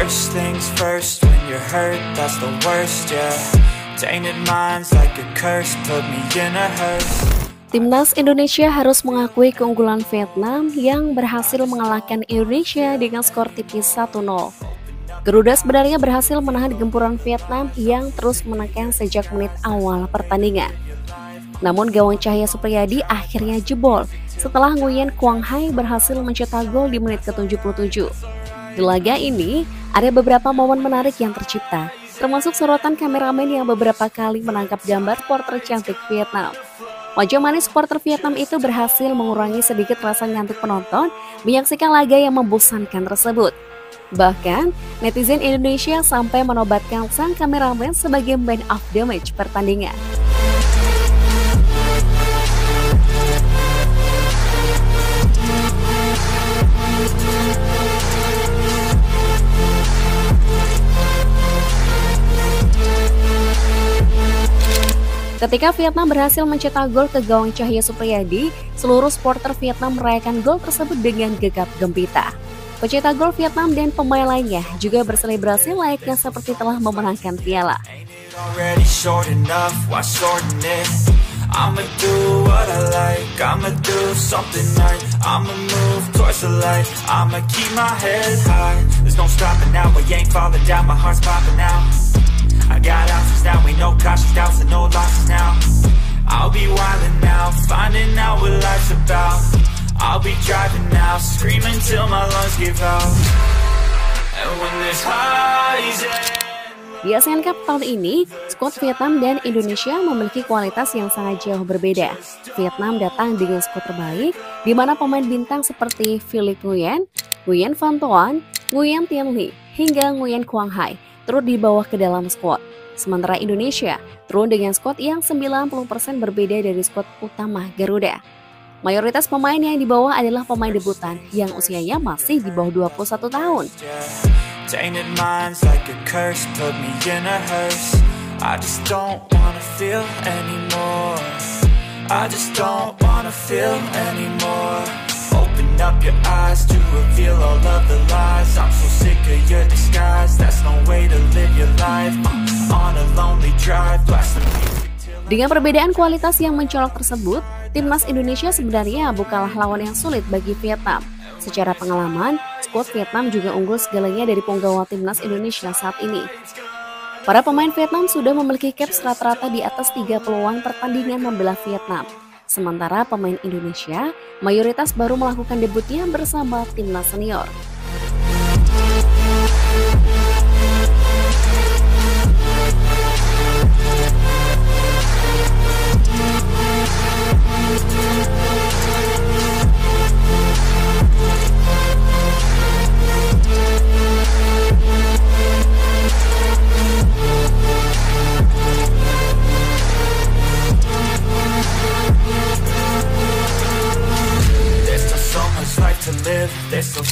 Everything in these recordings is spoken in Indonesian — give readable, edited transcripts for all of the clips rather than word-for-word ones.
First things first, when you're hurt, that's the worst, yeah. Tainted minds like a curse, put me in a hearse. Timnas Indonesia harus mengakui keunggulan Vietnam yang berhasil mengalahkan Indonesia dengan skor tipis 1-0. Garuda sebenarnya berhasil menahan gempuran Vietnam yang terus menekan sejak menit awal pertandingan. Namun gawang Cahya Supriyadi akhirnya jebol setelah Nguyen Quang Hai berhasil mencetak gol di menit ke-77. Di laga ini, ada beberapa momen menarik yang tercipta, termasuk sorotan kameramen yang beberapa kali menangkap gambar supporter cantik Vietnam. Wajah manis supporter Vietnam itu berhasil mengurangi sedikit rasa ngantuk penonton menyaksikan laga yang membosankan tersebut. Bahkan, netizen Indonesia sampai menobatkan sang kameramen sebagai man of the match pertandingan. Ketika Vietnam berhasil mencetak gol ke gawang Cahya Supriyadi, seluruh supporter Vietnam merayakan gol tersebut dengan gegap gempita. Pencetak gol Vietnam dan pemain lainnya juga berselebrasi layaknya seperti telah memenangkan piala. I got options now, ain't no cautious doubts and no losses now. I'll be wildin' now, finding out what life's about. I'll be driving now, screaming till my lungs give out. And when there's highs Di ASEAN Cup tahun ini, skuad Vietnam dan Indonesia memiliki kualitas yang sangat jauh berbeda. Vietnam datang dengan skuad terbaik, di mana pemain bintang seperti Philipp Nguyen, Nguyen Van Toan, Nguyen Tiên Le, hingga Nguyen Quang Hai turut dibawa ke dalam skuad. Sementara Indonesia turun dengan skuad yang 90% berbeda dari skuad utama Garuda. Mayoritas pemain yang dibawa adalah pemain debutan yang usianya masih di bawah 21 tahun. Tainted minds like a curse, put me in a hearse. I just don't wanna feel anymore. I just don't wanna feel anymore. Open up your eyes to reveal all of the lies. I'm so sick of your disguise. That's no way to live your life. On a lonely drive, blasting music till... Dengan perbedaan kualitas yang mencolok tersebut, Timnas Indonesia sebenarnya bukanlah lawan yang sulit bagi Vietnam. Secara pengalaman, skuad Vietnam juga unggul segalanya dari punggawa Timnas Indonesia saat ini. Para pemain Vietnam sudah memiliki caps rata-rata di atas 30-an pertandingan membela Vietnam. Sementara pemain Indonesia mayoritas baru melakukan debutnya bersama timnas senior.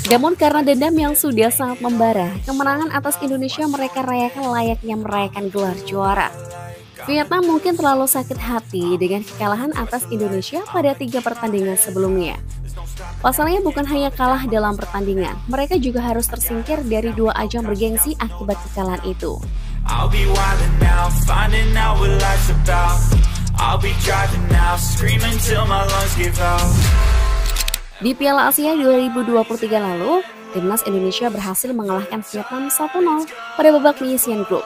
Namun karena dendam yang sudah sangat membara, kemenangan atas Indonesia mereka rayakan layaknya merayakan gelar juara. Vietnam mungkin terlalu sakit hati dengan kekalahan atas Indonesia pada 3 pertandingan sebelumnya. Pasalnya bukan hanya kalah dalam pertandingan, mereka juga harus tersingkir dari 2 ajang bergengsi akibat kekalahan itu. Di Piala Asia 2023 lalu, Timnas Indonesia berhasil mengalahkan Vietnam 1-0 pada babak penyisihan grup.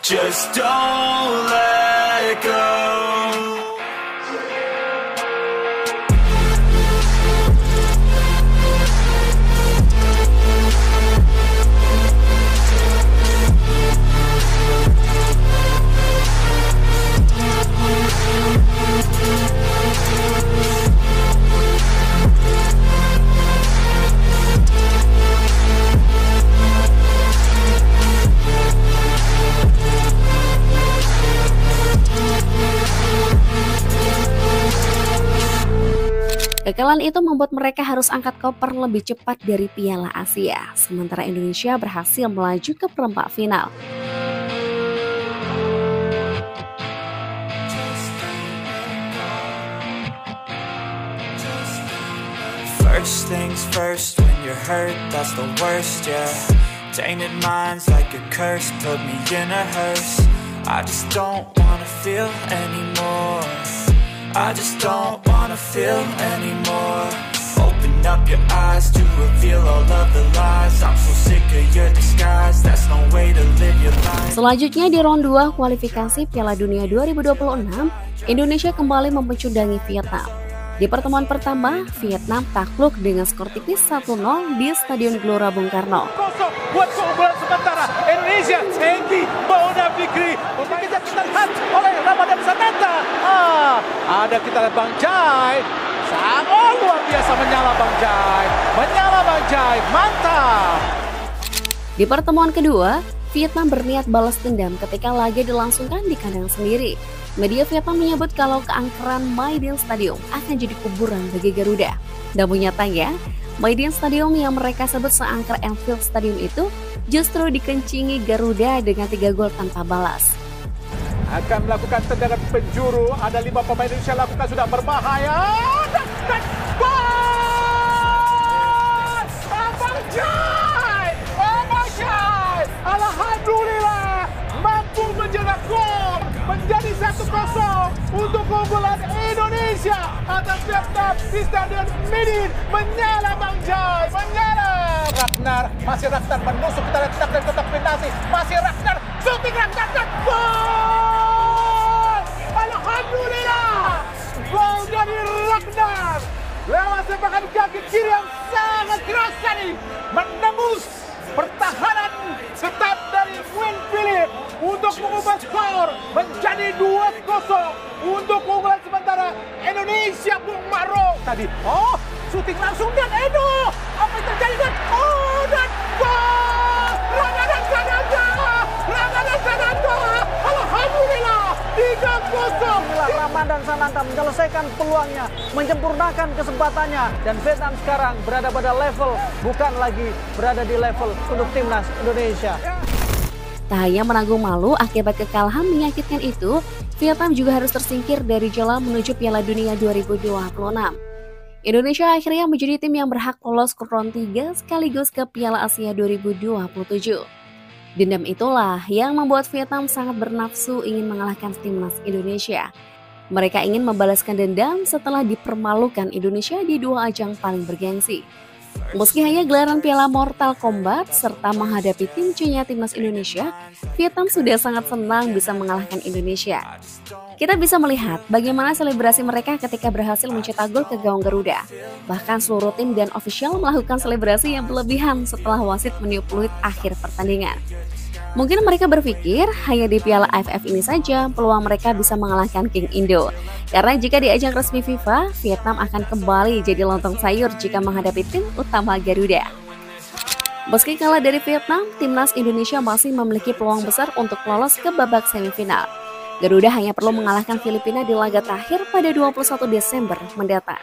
Just don't let go. Kekalahan itu membuat mereka harus angkat koper lebih cepat dari Piala Asia, sementara Indonesia berhasil melaju ke perempat final. First things first, when you're hurt, that's the worst, yeah. Tainted minds like a curse, put me in a hearse. I just don't wanna feel anymore. I just don't wanna feel anymore. Open up your eyes to reveal all of the lies. I'm so sick of your disguise. That's no way to live your life. Selanjutnya di round 2 kualifikasi Piala Dunia 2026, Indonesia kembali mempecudangi Vietnam. Di pertemuan pertama, Vietnam takluk dengan skor tipis 1-0 di Stadion Gelora Bung Karno. Kosong buat keunggulan sementara Indonesia. Egy Maulana Fikri dikejar kita lihat oleh Ramadan Sananta. Ada kita lihat Bang Jai. Sangat luar biasa menyala Bang Jai. Menyala Bang Jai, mantap. Di pertemuan kedua, Vietnam berniat balas dendam ketika laga dilangsungkan di kandang sendiri. Media Vietnam menyebut kalau keangkeran My Dien Stadium akan jadi kuburan bagi Garuda. Namun nyatanya, My Dien Stadium yang mereka sebut seangker Anfield Stadium itu justru dikencingi Garuda dengan 3 gol tanpa balas. Akan melakukan tendangan penjuru. Ada 5 pemain Indonesia lakukan, sudah berbahaya. Dan gol! Abang Jai! Abang Jai! Alhamdulillah mampu mencetak gol. Menjadi 1-0 untuk keunggulan Indonesia atas Vietnam di Stadion Midin. Menyala Bang Jai, menyala. Ragnar, masih Ragnar menusuk, kita lihat dan kotak penalti. Masih Ragnar, shooting Ragnar dan gol! Alhamdulillah, gol dari Ragnar lewat sepakan kaki kiri yang sangat keras tadi, menembus pertahanan ketat dari Win Philip untuk mengubah skor menjadi 2-0 untuk keunggulan sementara Indonesia. Bung Maro tadi, syuting langsung dan Edo, apa yang terjadi dan dan gol! Ramadan Sananta, Ramadan Sananta, alhamdulillah 3-0. Ramadan Sananta menyelesaikan peluangnya, menyempurnakan kesempatannya, dan Vietnam sekarang berada pada level, bukan lagi berada di level untuk timnas Indonesia. Tak hanya menanggung malu akibat kekalahan menyakitkan itu, Vietnam juga harus tersingkir dari jalan menuju Piala Dunia 2026. Indonesia akhirnya menjadi tim yang berhak lolos ke round 3 sekaligus ke Piala Asia 2027. Dendam itulah yang membuat Vietnam sangat bernafsu ingin mengalahkan timnas Indonesia. Mereka ingin membalaskan dendam setelah dipermalukan Indonesia di 2 ajang paling bergengsi. Meski hanya gelaran Piala Mortal Kombat serta menghadapi tim C-nya timnas Indonesia, Vietnam sudah sangat senang bisa mengalahkan Indonesia. Kita bisa melihat bagaimana selebrasi mereka ketika berhasil mencetak gol ke gawang Garuda. Bahkan seluruh tim dan ofisial melakukan selebrasi yang berlebihan setelah wasit meniup peluit akhir pertandingan. Mungkin mereka berpikir hanya di Piala AFF ini saja peluang mereka bisa mengalahkan King Indo. Karena jika di ajang resmi FIFA, Vietnam akan kembali jadi lontong sayur jika menghadapi tim utama Garuda. Meski kalah dari Vietnam, timnas Indonesia masih memiliki peluang besar untuk lolos ke babak semifinal. Garuda hanya perlu mengalahkan Filipina di laga terakhir pada 21 Desember mendatang.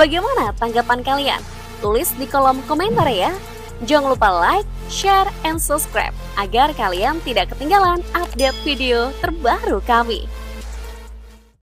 Bagaimana tanggapan kalian? Tulis di kolom komentar ya. Jangan lupa like, share, and subscribe agar kalian tidak ketinggalan update video terbaru kami.